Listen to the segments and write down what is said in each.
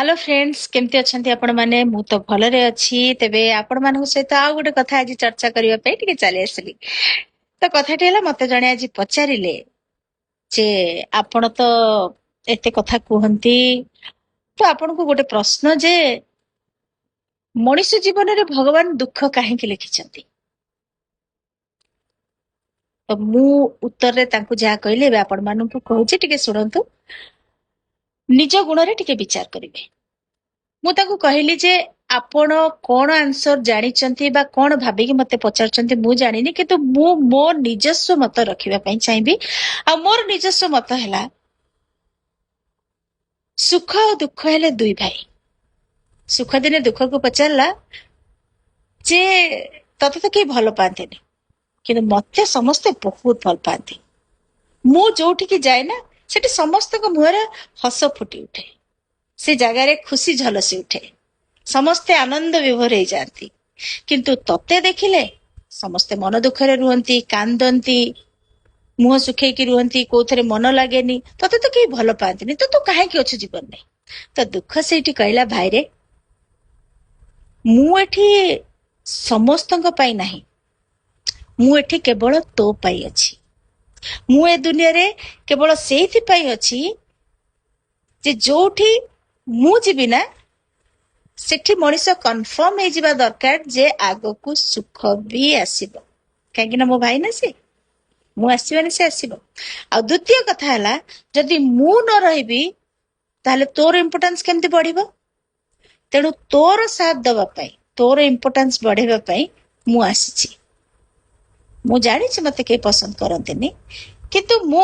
Hello friends केमती अच्छी आपण मैंने मु तो भलरे अच्छी तेबे आपण मान सहित आउ गोटे कथा आज चर्चा करने चली आसली। तो कथाटी है मत जड़े आज पचारे जे आपण तो एते कथा कहती तो आपण को गोटे प्रश्न जे मनुष्य जीवन में भगवान दुख कहीं लिखिं तो मु उत्तर रे तांकु जहा कहले आपण मान कहूँ टे शुणु निज गुण रे टिके विचार करेंगे। मु तांकु कहली जे आपण कौन आंसर जानी बा कौन भाविकी मते पचार मु जानी किंतु मु मो निजस्व मत रखा चाहिए। आ मोर निजस्व मत है सुख और दुख हेले दुई भाई। सुख दिने दुख को पचारला जे तते तो कई भल पाते कि मत समस्ते बहुत भल पाती। मु जोठी की जाए ना सेठी समस्त मुहर हस फुटी उठे, से जगार खुशी झलसी उठे, समस्ते आनंद विभोर हो जाती। किंतु तते देखिले समस्ते मन दुखरे रुहंती, कांदती, मुह सुखेकी रुहंती, कोथरे मन लागेनी, तते तो कई भल पाती तो तू कहीं अच्छु जीवन में। तो दुख से कहला भाई रे मु एठी समस्तंक पाई नहीं, मु एठी केवल तो पाई अछि। मु ए दुनिया रे केवल सेठी पाई अछि जे जोठी मु जीवी ना सेठी मनीष कन्फर्म हो जावा दरकार जे आगो को सुख भी आसीबो, कहीं ना मो भाई ना से मु आसीबानी से आसीबो। आ द्वितीय कथा हैला जदि मु न रहिबी ताले तोर इंपोर्टेंस केमती बढ़िबो। तेणु तोर साथ दबा पाई, तोर इंपोर्टेंस बढ़ेबा पाई मु आसीछि। मु जानी छी मते के पसंद करंतेनी किंतु मु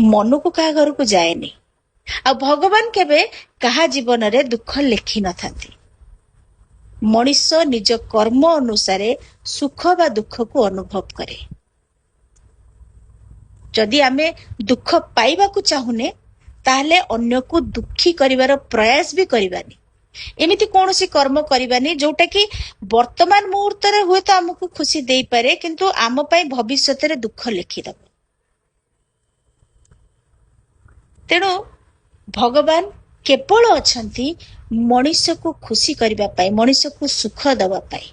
मन को कहा घर को जाएनी। आ भगवान केबे कहा जीवन रे दुख लिखि न थांती। मनीष निज कर्म अनुसार सुख बा दुख को अनुभव करे। जदि आमे दुख पाइबा को चाहुने ताहले अन्य को दुखी करिवार प्रयास भी करिबानी। एमिति कौनसी कर्म करिबानी जोटा कि वर्तमान मुहूर्त रे हुए तो हमको खुशी देई पारे किंतु आम पई भविष्यत रे दुख लिखिदब। तेणु भगवान केवल अछंती मनीष को खुशी करबा पाई, मनीष को सुख दबा पाई।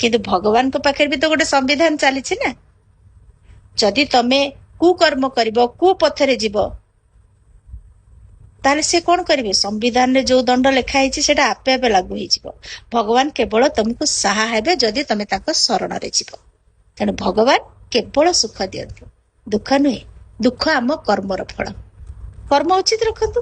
किंतु भगवान को पाखे भी तो गोटे संविधान चली ना। जदि तमे कुकर्म करिबो, कुपथरे जीवो ताले से कौन करेंगे। संविधान रे जो दंड लिखा है सेटा आपे आपे लागू हो। भगवान केवल तुमको साहा हेबे जदि तमे ताको शरण रे जीवो। तेणु भगवान केवल सुख दियंतु, दुख नुहे। दुख आम कर्मर फल। कर्म उचित रखंतु।